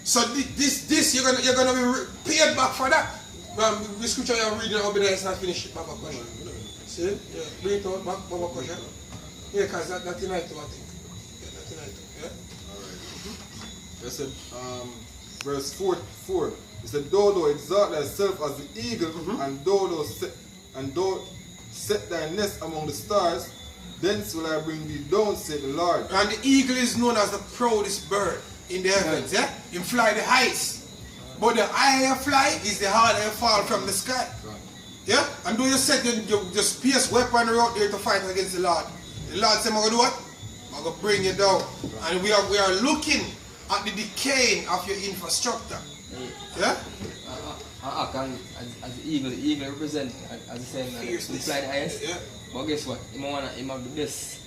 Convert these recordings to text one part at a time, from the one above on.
So this you're gonna be paid back for that. The scripture you're reading over there is not finished. Baba question. See? Yeah. Bring it out back. Baba question. Yeah, because that's tonight too, I think. Yeah, that's tonight too. Yeah. Alright. It said, verse 4. It said, thou exalt thyself as the eagle, and thou set thy nest among the stars. Thence will I bring thee down, said the Lord. And the eagle is known as the proudest bird in the heavens, yeah? Him fly the highest. But the higher you fly is the harder you fall from the sky. Yeah? And do you set your space weaponry out there to fight against the Lord? The Lord said, I'm going to do what? I'm going to bring you down. And we are looking at the decaying of your infrastructure. Yeah? As the eagle represents, as the saying, fly the highest. Yeah. But guess what? Him have the best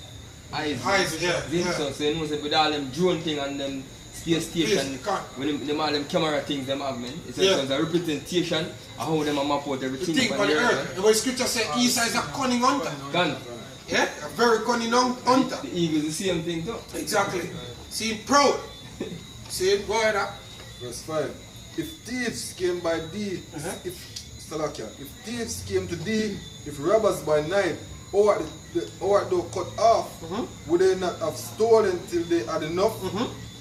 eyes. Yeah. So you know, with all them drone thing and them space station, when them all them camera things them have, man, it's a representation of how them map out everything. The thing on the earth. The way scripture says Esau is a cunning hunter. Yeah? A very cunning hunter. The eagle is the same thing too. Exactly. See him proud. See it? Go ahead up. Verse 5. If thieves came by thee, if thieves came to thee, if robbers by night, or thou cut off, would they not have stolen till they had enough?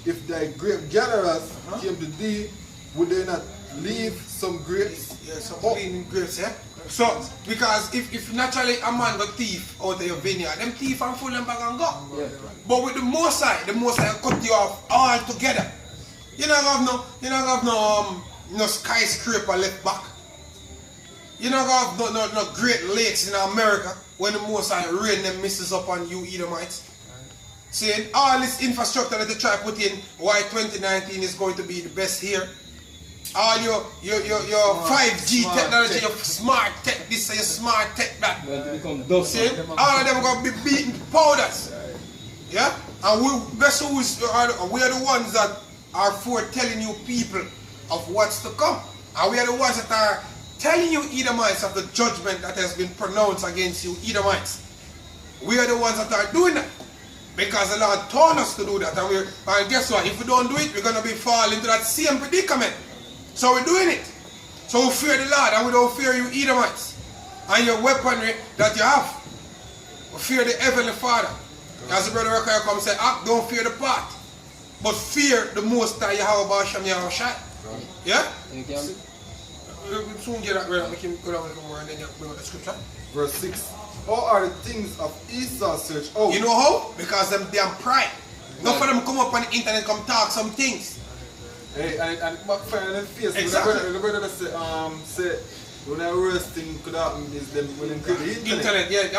If thy grape gatherers came to thee, would they not leave some grapes? Yeah, some clean grapes, yeah? So, because if naturally a man got thief out of your vineyard, them thief and full them back and go. Yeah. But with the Most High cut you off all together. You don't have no skyscraper left back. You don't have no great lakes in America when the Most High rain them misses up on you Edomites. Saying all this infrastructure that they try to put in, why 2019 is going to be the best here. All your 5G technology, your smart tech this, your smart tech that. See, all of them are going to be beating powders. Yeah? And we are the ones that are foretelling you people of what's to come. And we are the ones that are telling you Edomites of the judgment that has been pronounced against you Edomites. We are the ones that are doing that. Because the Lord told us to do that. And guess what? If we don't do it, we're going to be fall into that same predicament. So we're doing it. So we fear the Lord and we don't fear you Edomites. And your weaponry that you have. We fear the Heavenly Father. As the brother Rekha comes and say, don't fear the part. But fear the Most High Yahweh Hashem Yahushai. Yeah? We'll soon get that right. Make him go down a little more and then you bring out the scripture. Verse 6. All are the things of Esau search out. You know how? Because them damn pride. Not for them come up on the internet come talk some things. Hey, and backfire on their face. Exactly. The brother say when the worst thing could happen is them when they create the internet. Yeah,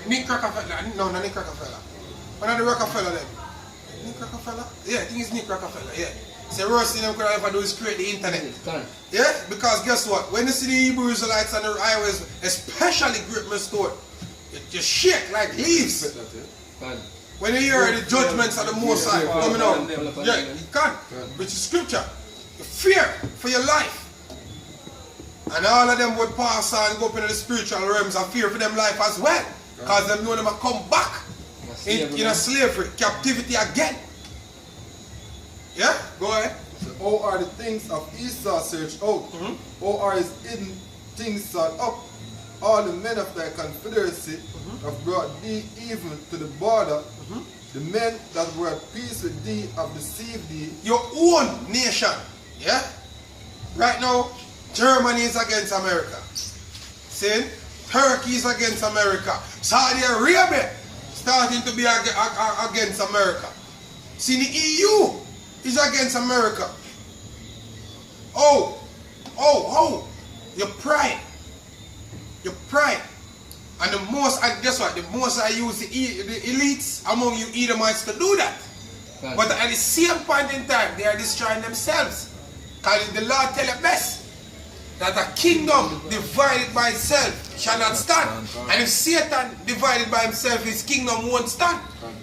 Nick Rockefeller. No, not Nick Rockefeller. One of the Rockefeller then. Nick Rockefeller? Yeah, I think it's Nick Rockefeller, yeah. So the worst thing them could ever do is create the internet. Yeah? Because guess what? When you see the Hebrew Israelites on the highways, especially Great Store, you just shake like leaves. When you hear the judgments of the Most High coming out, yeah, you can't. Which is scripture. You fear for your life. And all of them would pass on go up into the spiritual realms and fear for them life as well. Because them know them will come back in a slavery, captivity again. Yeah? Go ahead. So, all are the things of Esau searched out. All are his hidden things sought up. All the men of thy confederacy have brought thee even to the border. The men that were at peace with thee have deceived thee. Your own nation. Yeah? Right now, Germany is against America. See? Turkey is against America. Saudi Arabia starting to be against America. See, the EU is against America. Your pride. Your pride. And guess what? The most I use the elites among you Edomites to do that. But at the same point in time, they are destroying themselves. Because the Lord tell you best that a kingdom divided by itself shall not stand. And if Satan divided by himself, his kingdom won't stand.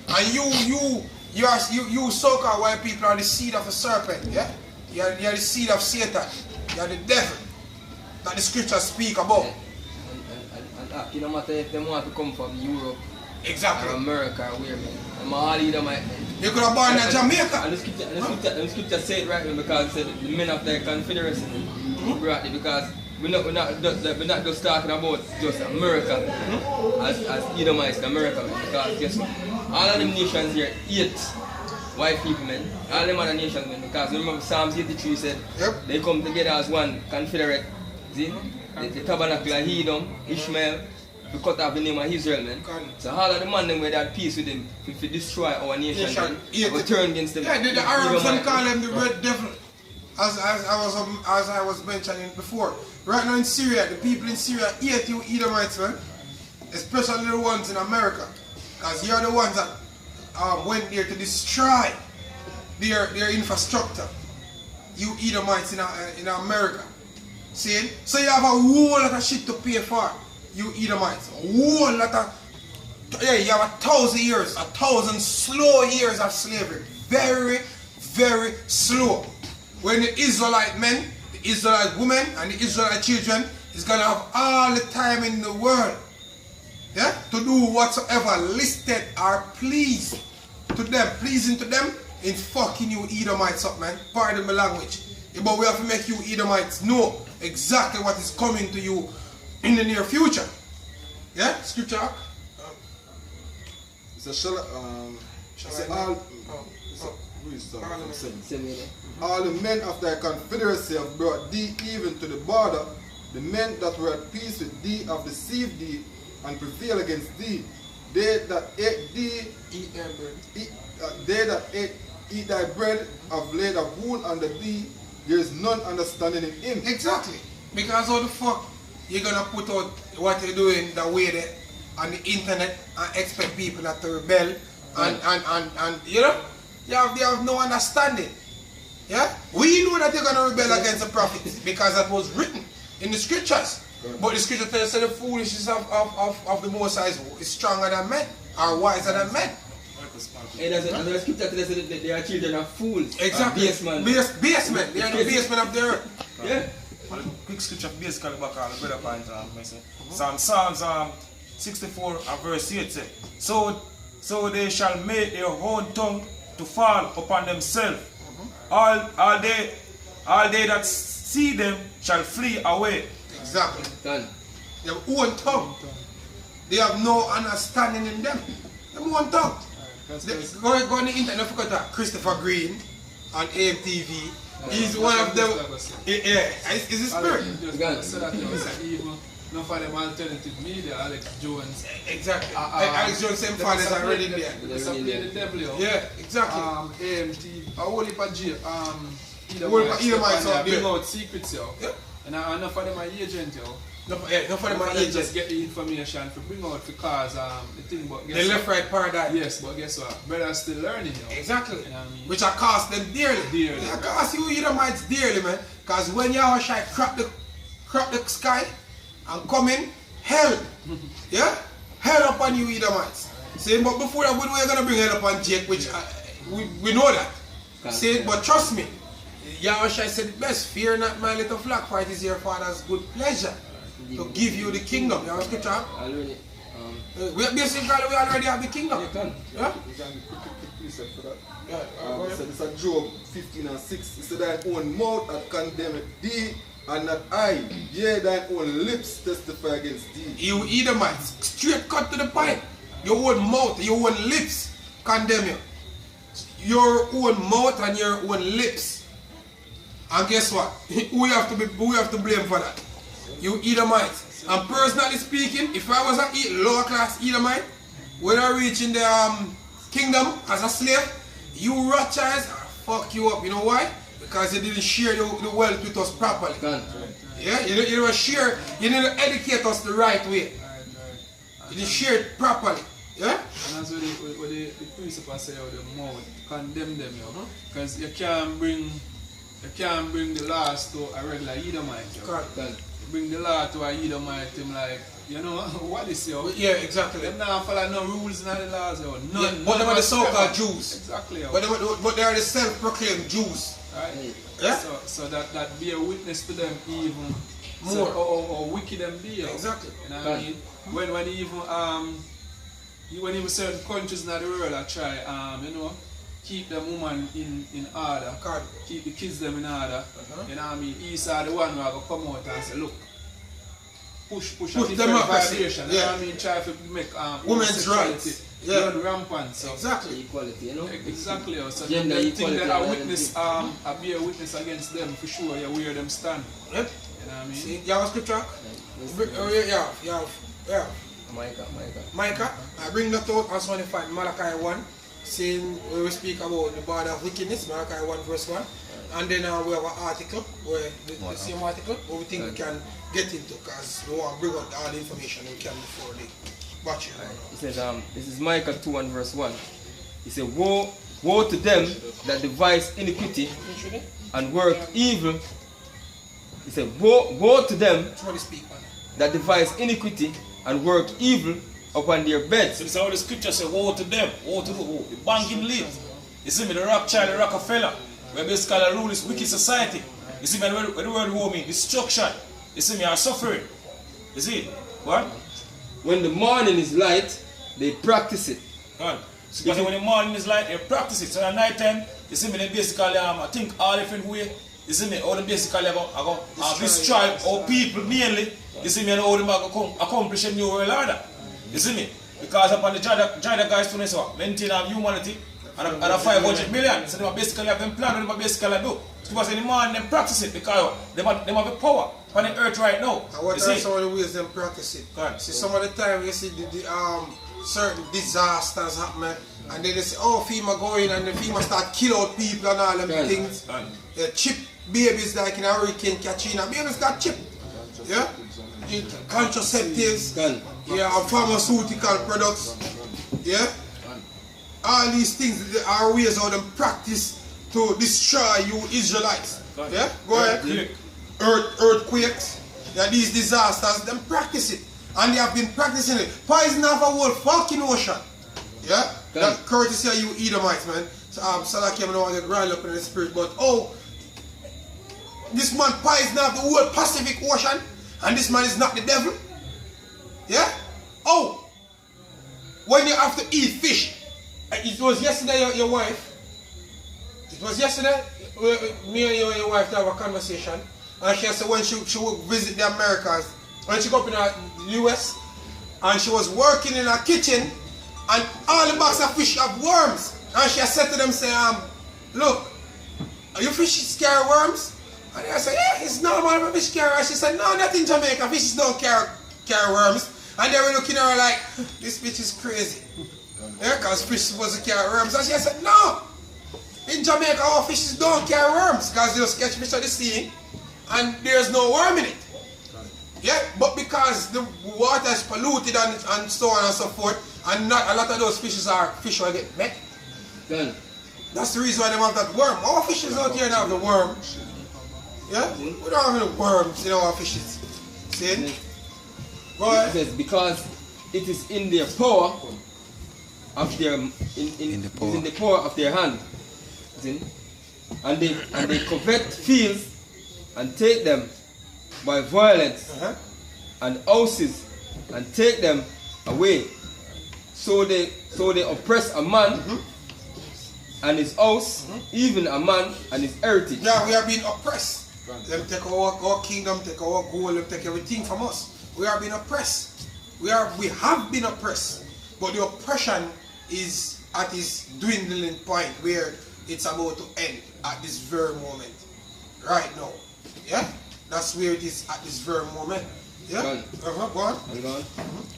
And you so-called white people are the seed of a serpent, yeah? You are the seed of Satan. You are the devil that the scriptures speak about. And no matter if they want to come from Europe, exactly, or America, or where, man, I'm all Edomite. You could have born in Jamaica. And the scripture say it right now because it said the men of the confederacy brought it because we're not just talking about just America as Edomites, America, man. Because guess what? All of them nations here hate white people, man. All them other nations, man. Because remember Psalms 83 said they come together as one confederate. See? The tabernacle of Edom, Ishmael, we cut off the name of Israel, man. So all of the man them were at peace with them if we destroy our nation, man. We turn against them. Yeah, the Arabs them call them the red devil. As I was mentioning before. Right now in Syria, the people in Syria hate you Edomites, man. Especially the ones in America. Because you're the ones that went there to destroy their infrastructure. You Edomites in America. See? So you have a whole lot of shit to pay for. You Edomites. A whole lot of... Yeah, you have 1,000 years. 1,000 slow years of slavery. Very, very slow. When the Israelite men, the Israelite women, and the Israelite children is going to have all the time in the world, yeah, to do whatsoever listed or pleasing to them in fucking you Edomites up, man. Pardon my language. Yeah, but we have to make you Edomites know exactly what is coming to you in the near future. Yeah, scripture. All the men of thy confederacy have brought thee even to the border. The men that were at peace with thee have deceived thee and prevailed against thee. They that ate thee eat thy bread have laid a wound under thee. There is none understanding in him. Exactly. Because how the fuck you're gonna put out what you're doing the way that on the internet and expect people not to rebel and you know, they have no understanding. Yeah? We know that they're gonna rebel against the prophets because that was written in the scriptures. But the scripture tells us the foolishness of the Most High is stronger than men, or wiser than men. And the scripture tells us that they are children of fools. Exactly. Basemen. Basemen. They are the basement of the earth. Yeah. Quick scripture basically back on the better point. Psalms 64 and verse 8 say, So they shall make their own tongue to fall upon themselves. All they that see them shall flee away. Exactly. Done. They have own tongue. They have no understanding in them. They have own tongue. Go on the internet, don't forget that Christopher Green on AMTV. He's one of them. Yeah, is his spirit. No for them alternative media, Alex Jones. Exactly. Alex Jones, same fathers already there. The devil, yeah, exactly. AMT, a whole heap of jail. Edomites out there. Bring out secrets, yo. Yeah. And enough for them are agent, yo. No for them are agents. Just get the information to bring out because the thing, but guess the left right paradigm. Yes, but guess what? Brothers still learning, yo. Exactly. You know what I mean? Which are cost them dearly. It cost you Edomites dearly, man. Because when Yahushua crop the sky and come in, hell. Yeah? Hell upon you Edomites. See, but before that, we're going to bring hell upon Jake, which we know that. See, but trust me, Yahushua said it best, fear not my little flock, for it is your Father's good pleasure to give you the kingdom. You have a scripture? Already. Basically, we already have the kingdom. Yeah? So this is Job 15 and 6. He said, thine own mouth hath condemned thee, and not I. Yea, thine own lips testify against thee. You Edomites, straight cut to the point. Your own mouth, your own lips condemn you. Your own mouth and your own lips. And guess what? Who have to blame for that? You Edomites. And personally speaking, if I was a lower class Edomite, when I reach in the kingdom as a slave, you Rothschilds fuck you up. You know why? Because you didn't share the wealth with us properly. Yeah, you didn't share, you didn't educate us the right way. You didn't share it properly. Yeah? And that's what the principle say out the mouth, condemn them, yo. Because you can't bring the laws to a regular Edomite, yo. Bring the law to a Edomite, him like, you know, what is yo? Yeah, exactly. Them not follow no rules in the laws, yo. None. But they are the so-called Jews. Exactly, yo. But they are the self-proclaimed Jews. Right? Yeah? So that bear witness to them even more. So, or wicked them be, yo. Exactly. You know what I mean? When even certain countries in the world are try, you know, keep them woman in order, God. keep the kids them in order. You know what I mean? Esau the one who will come out and say, look, push a different democracy. vibration. You know what I mean? Try to make Women's rights. Yeah. Rampant. So. Exactly. Equality, you know? Exactly. So Gender the equality. thing that I witness, I be a witness against them for sure. Yeah, where them stand. Yep. You know what I mean? See, you have a scripture? Yeah. Micah, I bring that out as one find Malachi 1, saying where we speak about the border of wickedness, Malachi 1 verse 1. And then we have an article, where the same article, where we think we can get into, because we want to bring out all the information we can before the batch. It says, this is Micah 2 and verse 1. He said, woe to them that devise iniquity and work evil. He said, woe to them that devise iniquity and work evil upon their beds. So this is how the scripture says, woe to them, woe to the banking leaves. You see me, the Rothschild, the Rockefeller, where basically rule is wicked society. You see me, where the word woe means destruction. You see me, are suffering. You see it? What? When the morning is light, they practice it. God. So when the morning is light, they practice it. So at night time, you see me, they basically I think all different way. You see me, all them basically destroy our people mainly. You see me, and all them accomplish a new world order. You see me? Because upon the Jada guys to this maintain our humanity and a 500 million. So they basically have them plan, they basically do. Because in the morning they practice it because they have the power on the earth right now. And what are some of the ways them practice it? God. See, some of the time you see the certain disasters happening, and then they say, oh, FEMA go in and the FEMA start kill out people and all them things. They chip babies like in a hurricane Katrina. Babies got chipped. Yeah? Contraceptives. Yeah, and pharmaceutical products. Yeah? All these things are ways how them practice to destroy you Israelites. Yeah? Go ahead. Earthquakes. Yeah, these disasters, them practice it. And they have been practicing it. Poison off a whole fucking ocean. Yeah? That courtesy of you Edomites, man. So, Salaki, I don't want to grind up in the spirit, but this man poison off the whole Pacific Ocean, and this man is not the devil. Yeah? Oh! When you have to eat fish. It was yesterday, your wife. It was yesterday, me and your wife have a conversation. And she said when she would visit the Americas, when she go up in the US, and she was working in her kitchen, and all the box of fish have worms. And she said to them, say, look, are your fish carry worms? And they said, yeah, it's normal for fish carry. And she said, no, not in Jamaica, fishes don't carry worms. And they were looking at her like, this bitch is crazy. Yeah, because fish is supposed to carry worms. And she said, no, in Jamaica our fishes don't carry worms, because they just catch fish at the sea, and there's no worm in it. Yeah, but because the water is polluted and so on and so forth, and not a lot of those fishes are fish will get met. That's the reason why they have that worm. Our fishes out here don't have the worm. Yeah? We don't have any worms in our fishes. See? Go ahead. It says, because it is in their power of their in the power of their hand. See? And they covet fields and take them by violence, and houses, and take them away. So they oppress a man and his house, even a man and his heritage. Yeah, we are being oppressed. Them take our kingdom, take our gold, them take everything from us. We are being oppressed. We have been oppressed. But the oppression is at its dwindling point where it's about to end at this very moment. Right now. Yeah? That's where it is at this very moment. Yeah? Go on.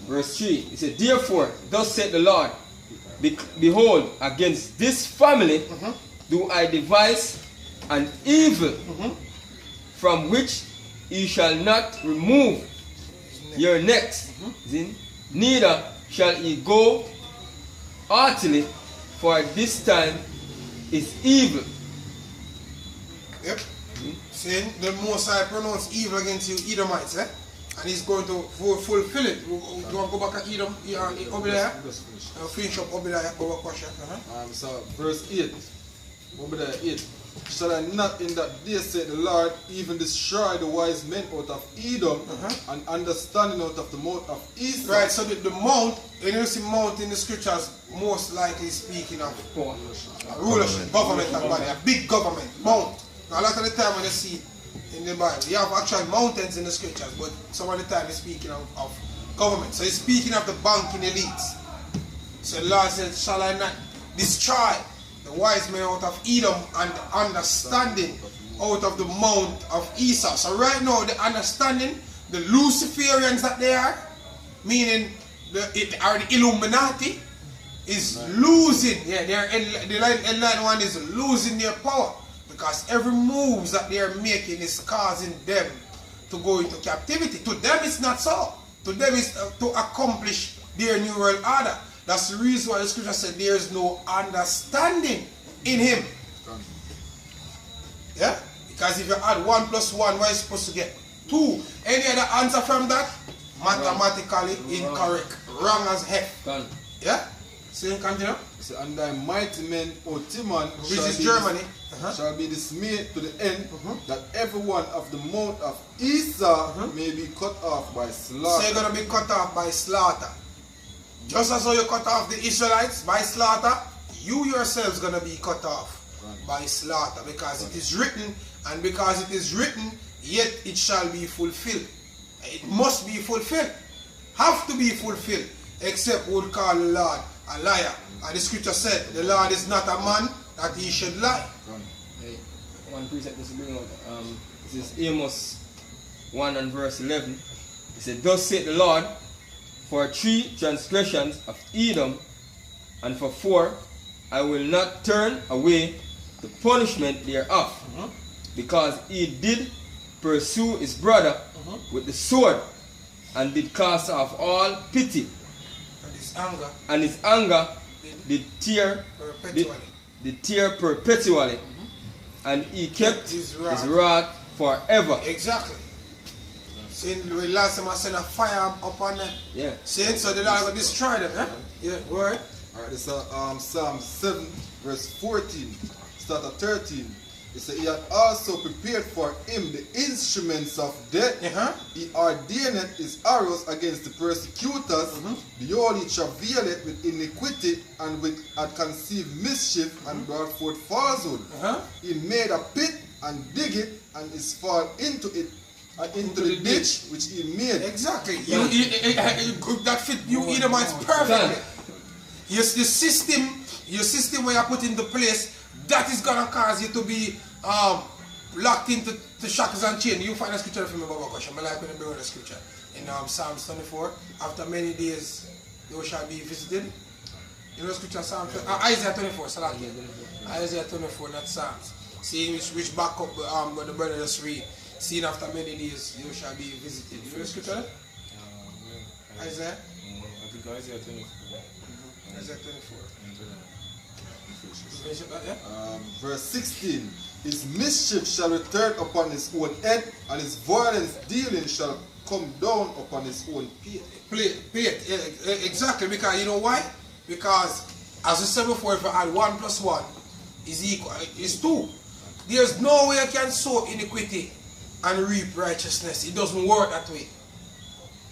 Verse 3, it said, therefore, thus said the Lord, behold, against this family do I devise an evil from which ye shall not remove your necks, neither shall ye go heartily, for this time is evil. Yep. See, the Most High pronounced evil against you Edomites, eh? And he's going to fulfill it. You want to go back at Edom, Obadiah? Finish up Obadiah, go back question. So, verse 8. Over there, 8. Shall I not in that day, said the Lord, even destroy the wise men out of Edom and understanding out of the mouth of Esau? Right, so the mount, when you see mount in the scriptures, most likely speaking of rulership, government and body, a big government, mount. Now, a lot of the time when you see in the Bible, you have actual mountains in the scriptures, but some of the time it's speaking of government. So it's speaking of the banking elites. So the Lord said, shall I not destroy the wise men out of Edom and understanding out of the mount of Esau? So right now the understanding, the Luciferians that they are, meaning the Illuminati, is losing. Yeah, the enlightened one is losing their power, because every move that they are making is causing them to go into captivity. To them it's not so. To them it's to accomplish their new world order. That's the reason why the scripture said there is no understanding in him. Yeah? Because if you add 1 plus 1, what are you supposed to get? 2. Any other answer from that? Mathematically incorrect. Wrong as heck. Yeah? So you continue? So, and thy mighty men, O Timon, shall be dismayed to the end, that everyone of the mount of Esau may be cut off by slaughter. So you're going to be cut off by slaughter. Just as how you cut off the Israelites by slaughter, you yourselves going to be cut off by slaughter, because it is written, and because it is written, yet it shall be fulfilled. It must be fulfilled. Have to be fulfilled, except would call the Lord a liar. And the scripture said, the Lord is not a man that he should lie. Hey, one precept just bring out, this is Amos 1 and verse 11. It said, thus saith the Lord, for 3 transgressions of Edom, and for 4, I will not turn away the punishment thereof, because he did pursue his brother with the sword, and did cast off all pity, and his anger did tear perpetually, and he kept his wrath forever. Exactly. Saying the last time I sent a fire upon them. Yeah. Saying so the Lord will destroy them. Huh? Yeah, go ahead. Alright, this is Psalm 7, verse 14, start at 13. It says, he had also prepared for him the instruments of death. He ordained his arrows against the persecutors. Behold, he travailed with iniquity, and had conceived mischief, and brought forth falsehood. He made a pit and dig it, and is fall into it, into the ditch which he made. Exactly. That fit you Edomites perfectly. Yes, the system where you put into place, that is gonna cause you to be locked into shackles and chains. You find a scripture for me, Baba Kosh. I like when I bring the scripture in Psalms 24. After many days, you shall be visited. You know scripture Psalm Isaiah 24. Isaiah 24, not Psalms. Seeing which back up what the brother just read. Seeing after many days, you shall be visited. You know the scripture? Isaiah? I think Isaiah 24. Isaiah 24. Verse 16. His mischief shall return upon his own head, and his violence dealing shall come down upon his own pate. Exactly, because you know why? Because as I said before, if you add 1 plus 1 is equal, is 2. There's no way you can sow iniquity and reap righteousness. It doesn't work that way.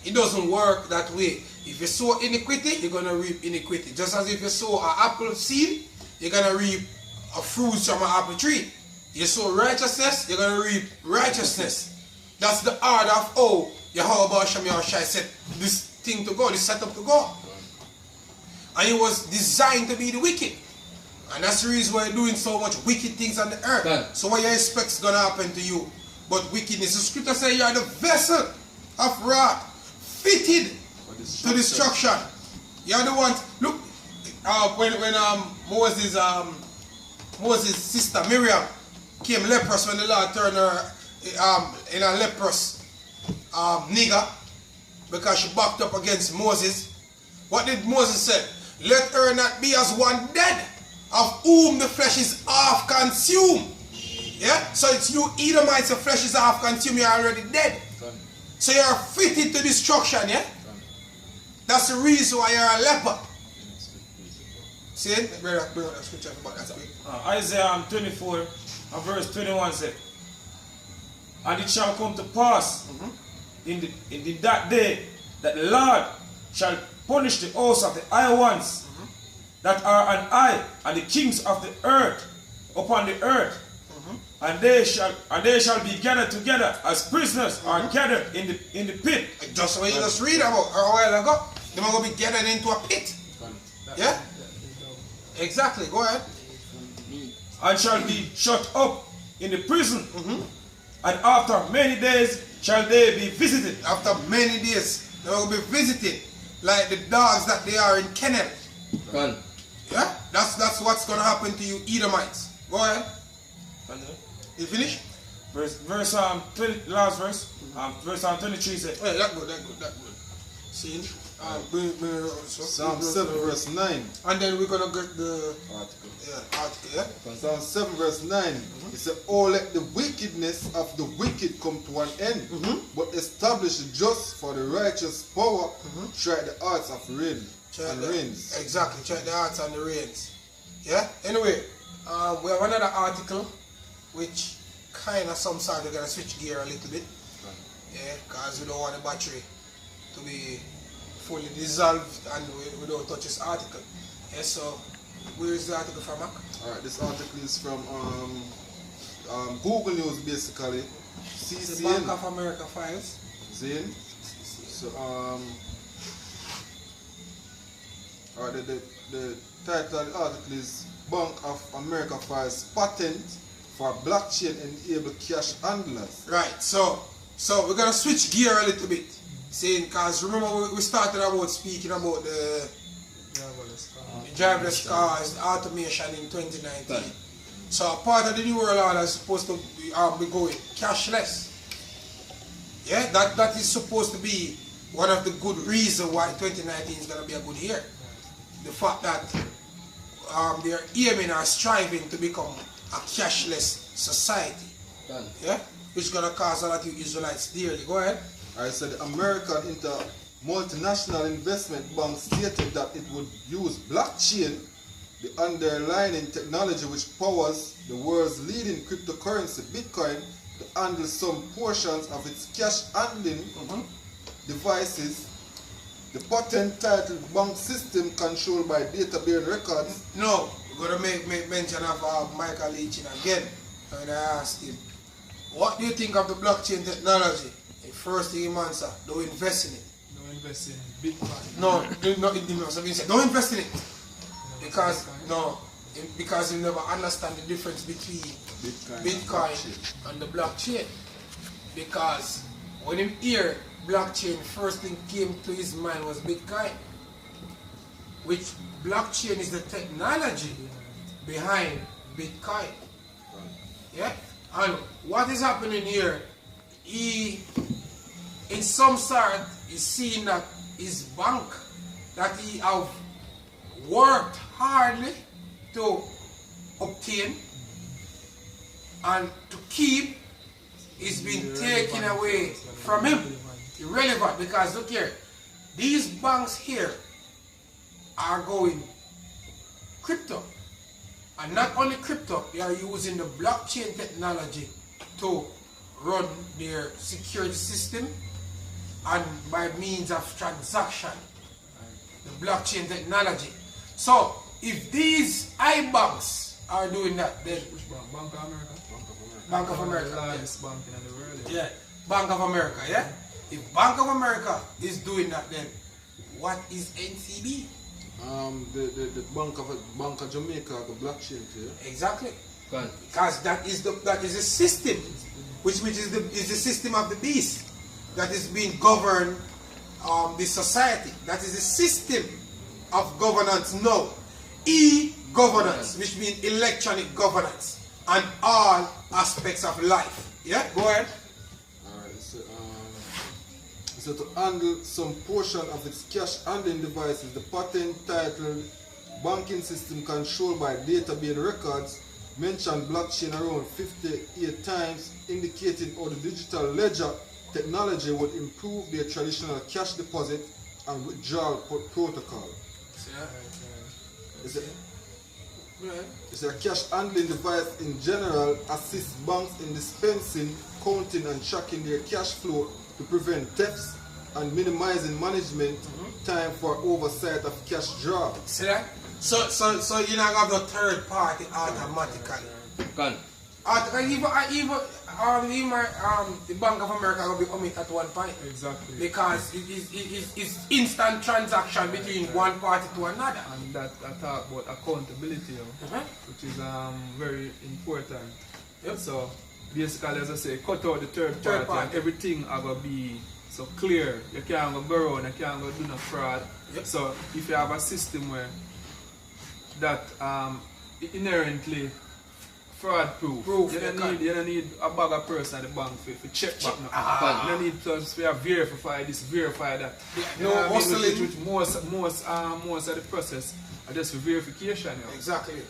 It doesn't work that way. If you sow iniquity, you're going to reap iniquity. Just as if you sow an apple seed, you're going to reap a fruit from an apple tree. You sow righteousness, you're going to reap righteousness. That's the order of how Yahweh Shem Yahushai set this thing to go, this setup to go. And it was designed to be the wicked. And that's the reason why you're doing so much wicked things on the earth. Yeah. So what you expect is going to happen to you? But wickedness. The scripture says you are the vessel of wrath, fitted to destruction. You are the one. Look, when Moses' sister Miriam came leprous, when the Lord turned her in a leprous nigger because she backed up against Moses. What did Moses say? Let her not be as one dead, of whom the flesh is half consumed. Yeah? So it's you Edomites, the flesh is half consumed, you're already dead. So you're fitted to destruction, yeah? That's the reason why you're a leper. See it? Bring out that scripture about that quick. Isaiah 24 and verse 21 said, and it shall come to pass in that day that the Lord shall punish the hosts of the high ones that are an eye, and the kings of the earth upon the earth, and they shall be gathered together as prisoners are gathered in the pit. Just what you just read about a while ago. They're going to be gathered into a pit. Yeah? Exactly. Go ahead. And shall be shut up in the prison, and after many days shall they be visited. After many days, they will be visited like the dogs that they are in kennel. Yeah? That's what's going to happen to you Edomites. Go ahead. You finish? Verse 20, last verse. Verse 23 said. Hey, that good. See? Psalm 7 verse 9. And then we're going to get the Article. article, yeah? Psalm 7 verse 9. It said, oh, let the wickedness of the wicked come to an end, but establish the just for the righteous power, try the arts of reins. Exactly, check the arts and the reins. Yeah? Anyway, we have another article which kind of some sort we're going to switch gear a little bit. Yeah, because we don't want the battery to be fully dissolved and we don't touch this article. Yeah, so where is the article from, Mac? Alright, this article is from Google News basically. The Bank of America files. Zane. So alright, the title of the article is Bank of America files patent for blockchain enabled cash handlers. Right, so we're gonna switch gear a little bit. Saying, cause remember we started about speaking about the driverless cars, automation in 2019. So a part of the new world order is supposed to be going cashless. Yeah, that is supposed to be one of the good reasons why 2019 is gonna be a good year. The fact that they're aiming or striving to become a cashless society. Yeah, which is gonna cause a lot of Israelites dearly. Go ahead. I said the American multinational investment bank stated that it would use blockchain, the underlying technology which powers the world's leading cryptocurrency, Bitcoin, to handle some portions of its cash handling devices. The patent titled bank system controlled by data-bearing records. No, we're going to make mention of Michael Leachin again. And I asked him, what do you think of the blockchain technology? The first thing he answered, don't invest in it. Don't invest in Bitcoin. No, don't invest in it. Because you never understand the difference between Bitcoin and the blockchain. Because when you hear blockchain, first thing came to his mind was Bitcoin. Which blockchain is the technology behind Bitcoin. Yeah? And what is happening here, he, in some sort, is seeing that his bank that he have worked hardly to obtain and to keep is being taken away from him. Irrelevant, because look here, these banks here are going crypto. And not only crypto, they are using the blockchain technology to run their security system and by means of transaction. The blockchain technology. So, if these iBanks are doing that, then Which bank? Bank of America? Bank of America. The largest bank in the world. Yeah, Bank of America, yeah? If Bank of America is doing that, then what is NCB? The Bank of Jamaica, the blockchain too. Exactly. Because that is a system, which is the system of the beast that is being governed the society. That is the system of governance now. E-governance, which means electronic governance and all aspects of life. Yeah, go ahead. Alright, so to handle some portion of its cash handling devices, the patent titled banking system controlled by data-based records mentioned blockchain around 58 times, indicating how the digital ledger technology would improve their traditional cash deposit and withdrawal protocol. Yeah. It's a cash handling device in general assists banks in dispensing, counting and tracking their cash flow to prevent thefts and minimizing management time for oversight of cash draw. See that? So you not have the third party automatically. Gone. Even the Bank of America will be omit at one point. Exactly. Because it's instant transaction between one party to another. And that I talk about accountability, which is very important. Yep. So basically, as I say, cut out the third party and everything are gonna be so clear. You can't go borrow and you can't go do no fraud. Yep. So if you have a system where that inherently fraud proof. You don't need a bag of person at the bank for check back. You don't need to verify this, verify that. No hustling. Which most of the process are just for verification. You know. Exactly.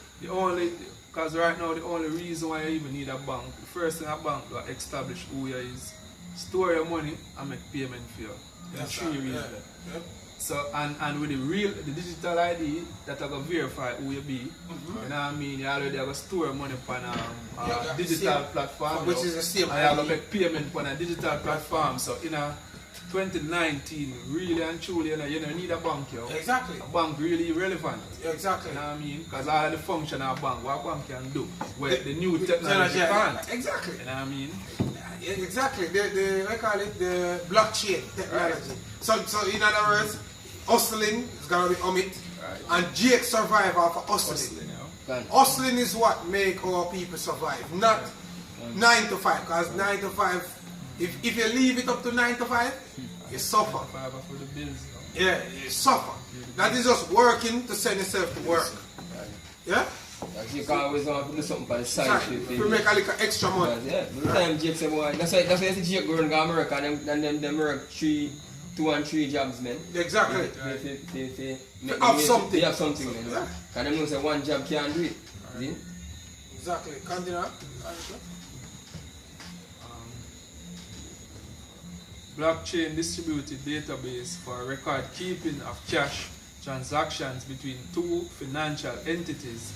Because right now the only reason why you even need a bank, the first thing a bank will establish who you is, store your money and make payment for you. That's three reasons. Yeah. So and with the digital ID that I can verify who you be, you know what I mean, you already have to store money on a digital platform. Which is the same. And you have to make payment on a digital platform. So in 2019, really and truly, you don't need a bank, yo. Exactly. A bank really relevant. Exactly. You know what I mean? Because all of the function of a bank, what a bank can do, where the new technology can't. Exactly. You know what I mean? Exactly. I call it the blockchain technology. Right. So in other words, hustling is gonna be omit, and Jake survive off of hustling. Hustling is what make our people survive, not 9 to 5. Because 9 to 5, if you leave it up to 9 to 5, you suffer. Yeah, you suffer. That is just working to send yourself to work. Yeah. You can always want to do something for the side. To make a little extra money. Yeah. The time Jake said, boy, that's why you see Jake going to America and them work 2 and 3 jobs, man. Exactly. They have something. They have something, man. Yeah. And them know say one job can't do it. See? Exactly. Continue. Blockchain distributed database for record keeping of cash transactions between two financial entities.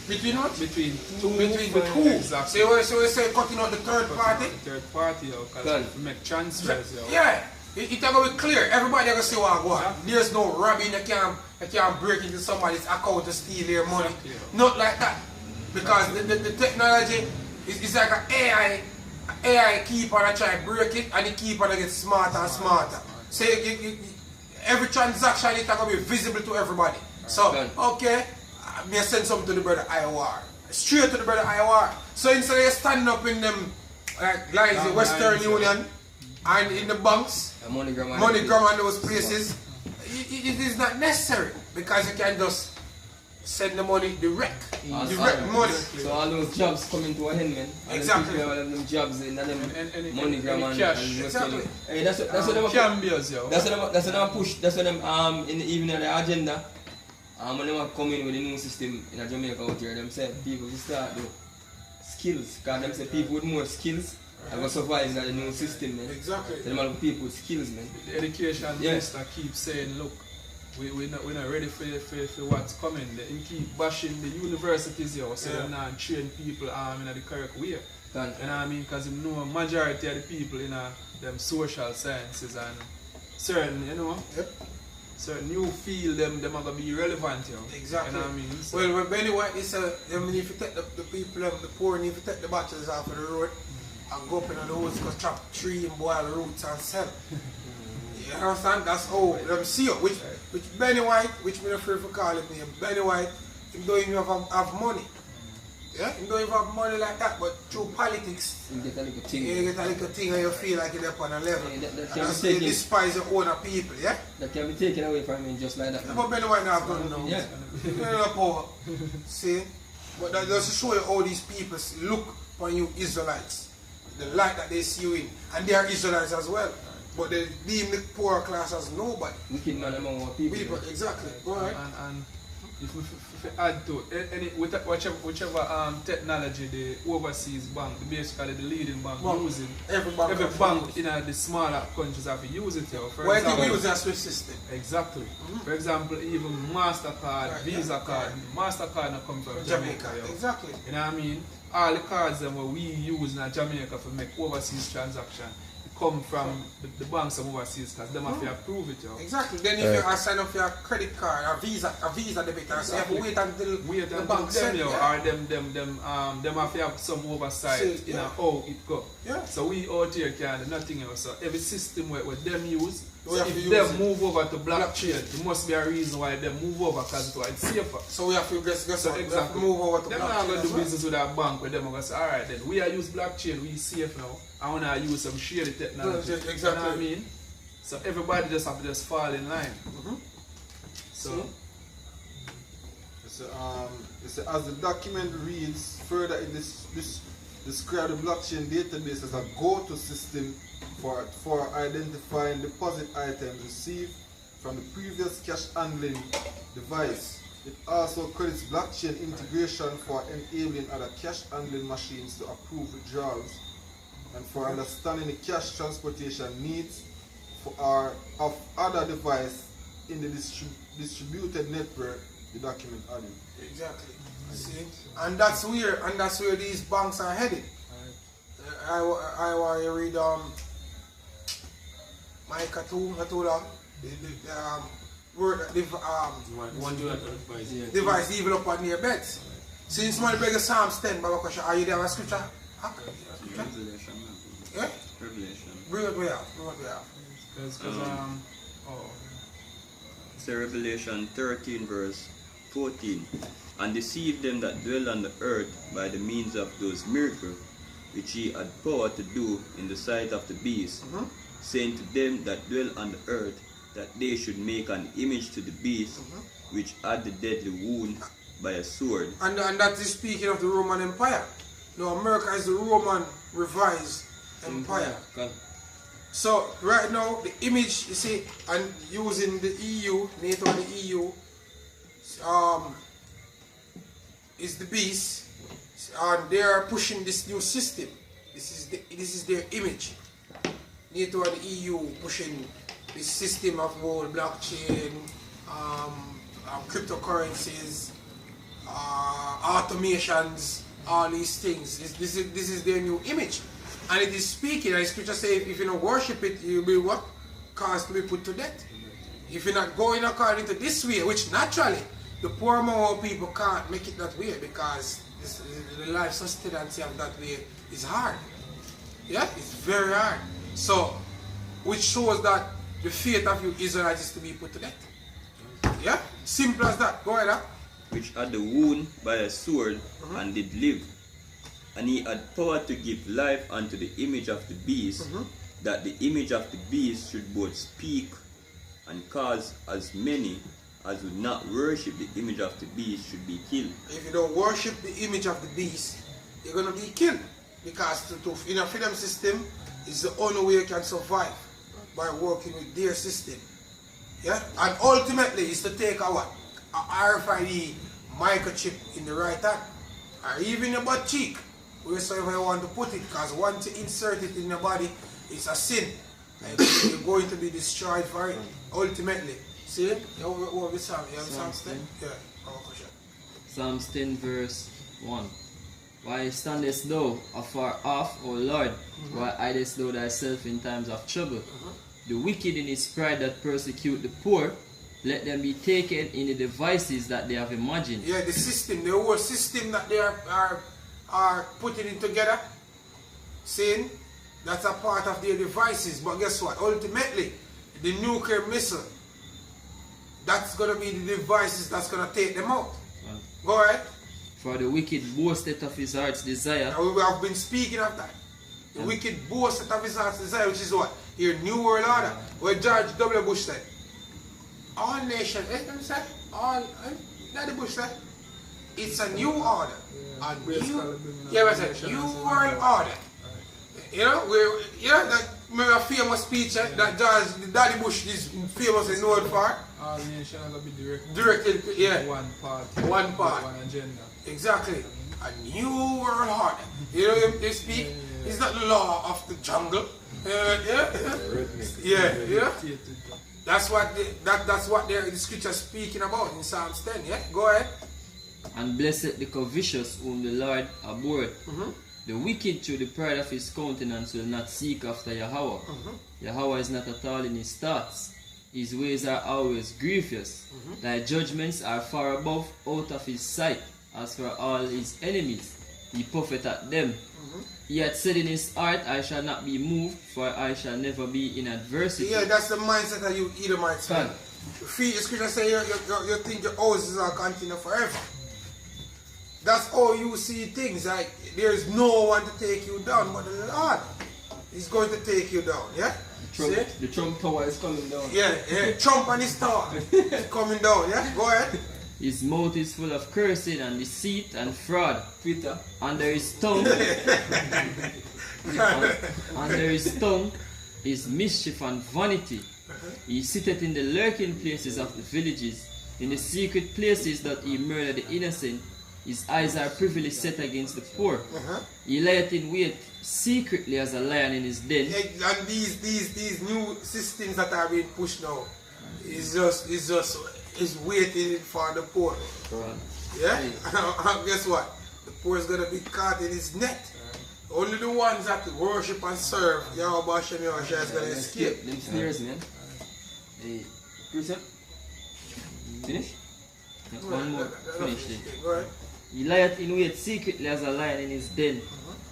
Between what? Between two. Between the two. Exactly. So we say cutting out the third party? The third party, because we make transfers. Yeah. It's going to be clear. Everybody going to see what I want. There's no robbing. You can't break into somebody's account to steal their money. Not like that. Because the technology is like an AI keep on try to break it, and it keep on get smarter and smarter. So every transaction is going to be visible to everybody. So, okay, me send something to the brother IOR. Straight to the brother IOR. So instead of standing up in them lines in Western Union and in the banks, MoneyGram and those places, it is not necessary, because you can just send the money direct money. So all those jobs come into a hand, man. Exactly. All them jobs in them MoneyGram and cash. exactly. Hey, that's what them push. That's what them even in the agenda. When they come in with the new system in Jamaica out here, them say people will start do skills. Because them say people with more skills are going to survive in the new system, man. Exactly. So them are people with skills, man. The education minister keeps saying, look, we're not ready for what's coming. They keep bashing the universities here, so they're not train people in the correct way. You know what I mean? Because you know, majority of the people in them social sciences and certain, certain new field, them are going to be relevant, Exactly. You know what I mean? So, well, anyway, it's if you take the people, the poor, and if you take the bachelors off of the road and go up in the woods, go chop tree and boil roots and sell. You understand? That's how them see it. Which Benny White, which we afraid for calling me, Benny White, he don't even have money. Yeah? He don't even have money like that, but through politics, You get a little thing. you get a little thing and you feel like you're up on a level. Yeah, that and can that's be you taken. despise your own people, yeah? That can be taken away from him just like that. But Benny White now have done now. Yeah. You know, power. See? But that just to show you how these people look upon you Israelites. The light that they see you in. And they are Israelites as well. But they deem the poor class as nobody. Wicked man among our people. Exactly. Go ahead. and if we add to any whichever technology the overseas bank, basically the leading bank using. Every bank in the smaller countries have to use it. Why do we use a Swift system? Exactly. For example, even MasterCard, Visa card, MasterCard not come from Jamaica. Exactly. You know what I mean? All the cards that we use in Jamaica for make overseas transaction come from the banks from overseas because them have to approve it. Exactly. Then if you sign up for your credit card, a Visa debit, so you have to wait until the bank send you. Or them have to have some oversight in how it go. Yeah. So we out here can do nothing else. So every system where them use, we have to if use them it. move over to blockchain, there must be a reason why they move over because it's safer. So we have to guess So we have to move over to them blockchain. not going to do business with a bank where them are going to say, alright then, we are use blockchain, we safe now. I want to use some shady technology. Exactly. You know what I mean? So everybody just have to just fall in line. So as the document reads further, it describes the blockchain database as a go-to system for identifying deposit items received from the previous cash handling device. It also credits blockchain integration for enabling other cash handling machines to approve withdrawals and for understanding the cash transportation needs of other devices in the distributed network the document added. Exactly. See? And that's where these banks are headed. I want to read Micah 2, I told them device evil upon their beds. Since my beg Psalms 10, Baba Kosha, are you there with scripture? Revelation. Yeah? Revelation. Bring it way out. It's Revelation 13 verse 14. And deceive them that dwell on the earth by the means of those miracles which he had power to do in the sight of the beast, saying to them that dwell on the earth that they should make an image to the beast which had the deadly wound by a sword. And that is speaking of the Roman Empire. No, America is the Roman revised empire. So right now the image, you see, and using the EU, NATO and the EU, is the beast, and they are pushing this new system. This is their image. NATO and the EU pushing this system of whole blockchain, cryptocurrencies, automations, all these things. This is their new image. And it is speaking, and scripture says, if you don't worship it, you'll be what? Caused to be put to death. If you're not going according to this way, which naturally, the poor among people can't make it that way because the life sustenance of that way is hard. Yeah, it's very hard. So, which shows that the fate of you Israelites is to be put to death. Yeah, simple as that. Go ahead. Which had the wound by a sword and did live. And he had power to give life unto the image of the beast, that the image of the beast should both speak and cause as many as would not worship the image of the beast should be killed. If you don't worship the image of the beast, you're going to be killed. Because in a freedom system, is the only way you can survive, by working with their system. Yeah? And ultimately, it's to take a what? A RFID microchip in the right hand, or even your butt cheek, wheresoever you want to put it, because once you insert it in your body, it's a sin. And you're going to be destroyed for it, ultimately. See? You have Psalms 10? Yeah. Psalms 10 verse 1. Why standest thou afar off, O Lord? Why hidest thou thyself in times of trouble? The wicked in his pride that persecute the poor, let them be taken in the devices that they have imagined. Yeah, the system, the whole system that they are putting it together, saying that's a part of their devices. But guess what? Ultimately, the nuclear missile, that's going to be the devices that's going to take them out. Go ahead. For the wicked boasteth of his heart's desire. And we have been speaking of that. The wicked boasteth of his heart's desire, which is what? Your New World Order. Where George W. Bush said, all nations, Daddy Bush said, it's a new order. A new world order. You know, that remember a famous speech that George, Daddy Bush is famously known for? All nations are going to be Directed, yeah. one part. One part. One agenda. Exactly. A new world order. You know him, they speak? It's not the law of the jungle. Yeah. That's what the scripture is speaking about in Psalms 10. Yeah, go ahead. And blessed the covetous whom the Lord abhorred. The wicked through the pride of his countenance will not seek after Yahweh. Yahweh is not at all in his thoughts. His ways are always grievous. Thy judgments are far above out of his sight. As for all his enemies, he puffeth at them. He had said in his heart, I shall not be moved, for I shall never be in adversity. Yeah, that's the mindset of you Edomites. The scripture say you think your houses are continue forever. That's how you see things. Like there is no one to take you down, but the Lord is going to take you down. Yeah. The Trump tower is coming down. Yeah. Trump and his tower is coming down. Yeah. Go ahead. His mouth is full of cursing and deceit and fraud. Twitter. Under his tongue, under his tongue is mischief and vanity. He sitteth in the lurking places of the villages. In the secret places doth he murder the innocent. His eyes are privily set against the poor. He lieth in wait secretly as a lion in his den. And these new systems that are being pushed now is waiting for the poor. Yeah? Guess what? The poor is gonna be caught in his net. Only the ones that worship and serve Yahweh Hashem Yahushua is gonna escape. Them snares, man. Hey, Christian? Finish? One more. Finish then. Go ahead. He lieth in wait secretly as a lion in his den.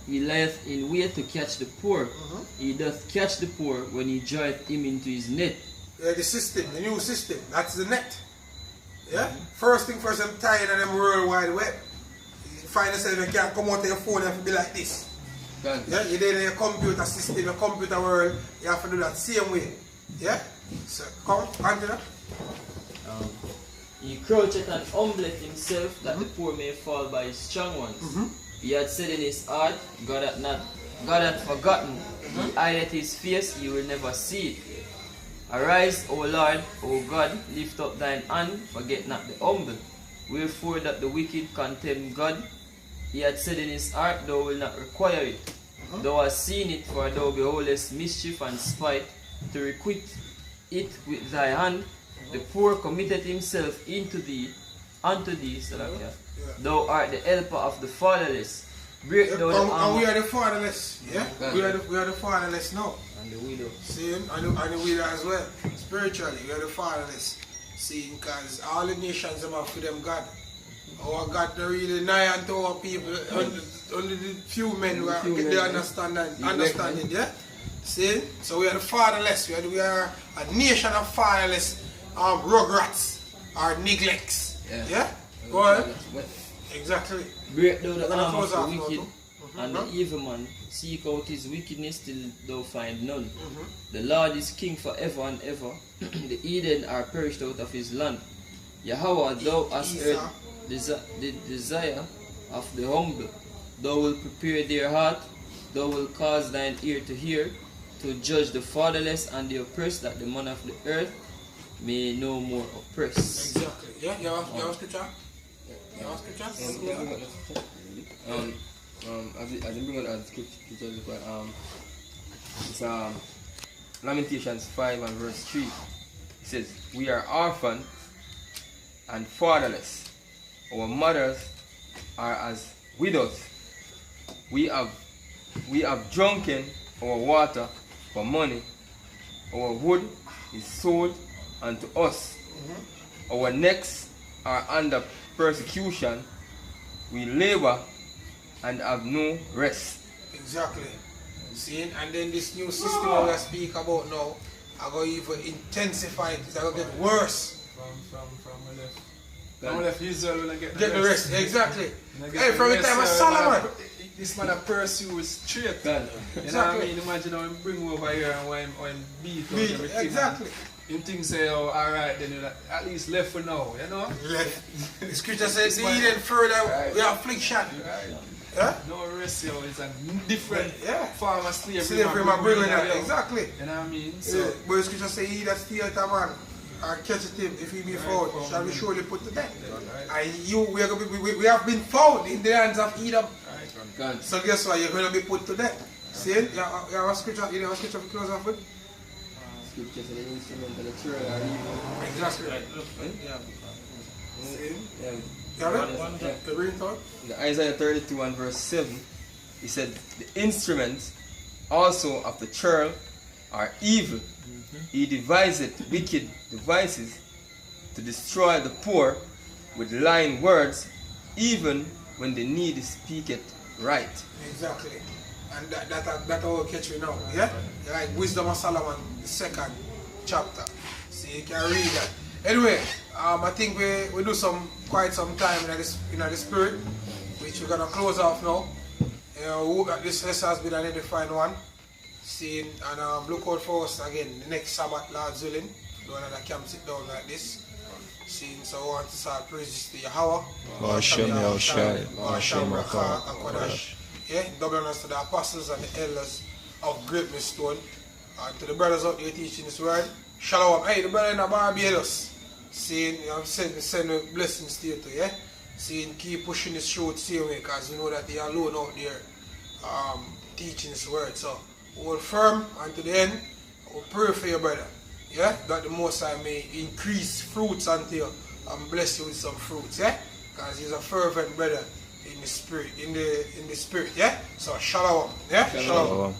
He lieth in wait to catch the poor. He doth catch the poor when he draweth him into his net. Yeah, the system, the new system, that's the net. Yeah? First thing first, I'm tired of them World Wide Web. You find yourself, you can't come out of your phone and be like this. Yeah? You're there in your computer system, your computer world, you have to do that same way. Yeah? So, come, continue. He croucheth and humbleth himself that the poor may fall by his strong ones. He had said in his heart, God hath forgotten. He hideth his face, he will never see it. Arise, O Lord, O God, lift up thine hand, forget not the humble. Wherefore that the wicked contemn God. He had said in his heart, thou wilt not require it. Thou hast seen it, for thou beholdest mischief and spite, to requite it with thy hand. The poor committed himself unto thee, Salakia. Thou art the helper of the fatherless. Break down the arm. And we are the fatherless, yeah? We are the fatherless now. And the widow. See, and the widow as well. Spiritually, we are the fatherless. See, because all the nations have for them God. Our God are really nigh unto our people. Only the few men who are get the understanding, yeah? See? So we are the fatherless. We are a nation of fatherless rugrats or neglects. Yeah? Go ahead. Exactly. Break down the arm of the wicked and the evil man. Seek out his wickedness till thou find none. The Lord is king forever and ever. The Eden are perished out of his land. Yahweh, thou hast heard the desire of the humble. Thou wilt prepare their heart. Thou wilt cause thine ear to hear, to judge the fatherless and the oppressed, that the man of the earth may no more oppress. Exactly. Yeah? You have scripture? You have scripture? As in bring out scripture, it's Lamentations 5 and verse 3. It says, we are orphaned and fatherless. Our mothers are as widows. We have drunken our water for money. Our wood is sold unto us. Our necks are under persecution. We labor and have no rest. Exactly. See, and then this new system we are speak about now, are going to even intensify it. It's going to get worse. From left Israel when I get the rest. Exactly. Hey, from the time of Solomon. This man pursues straight. You know what I mean? Imagine how him bring over here and when beat out everything. Exactly. Him think say, oh, alright, then you're at least left for now, you know? Left. The scripture says, the Eden further, we are affliction. Yeah? No ratio is a different Yeah. form of slavery. Slavery, my bring that. yo. Exactly. You know what I mean? So, So, but the scripture say, he that stealeth a man or catcheth him, if he be found, shall be surely put to death. And we have been found in the hands of Edom. God. So guess what? You're going to be put to death. See? You have a scripture, you have a scripture to close off with? Scripture said the instrument of the church are evil. Exactly. Yeah. See? Yeah. You have it? The reading thought? In Isaiah 32 and verse 7, he said, the instruments also of the churl are evil. He deviseth wicked devices to destroy the poor with lying words, even when the needy speaketh right. Exactly. And that will catch you now. Yeah? Like Wisdom of Solomon, the 2nd chapter. See, you can read that. Anyway, I think we do quite some time in the spirit, which we're gonna close off now. This has been an edifying one. Seeing and look out for us again the next Sabbath, Lord willing. Do another camp sit down like this. Seeing, so I want to start praises to Yahweh. Yeah, double honors to the apostles and the elders of Great Millstone. And to the brothers out there teaching this word. Shalom. Hey, the brother in the Barbados. Seeing, send blessings to you too, yeah? Seeing, keep pushing this through the same way, because you know that they are alone out there teaching this word. So, hold firm and to the end, we'll pray for your brother. Yeah? That the Most High may increase fruits unto you and bless you with some fruits, yeah? Because he's a fervent brother in the spirit, in the spirit, yeah? So, shalom. Yeah? Shalom.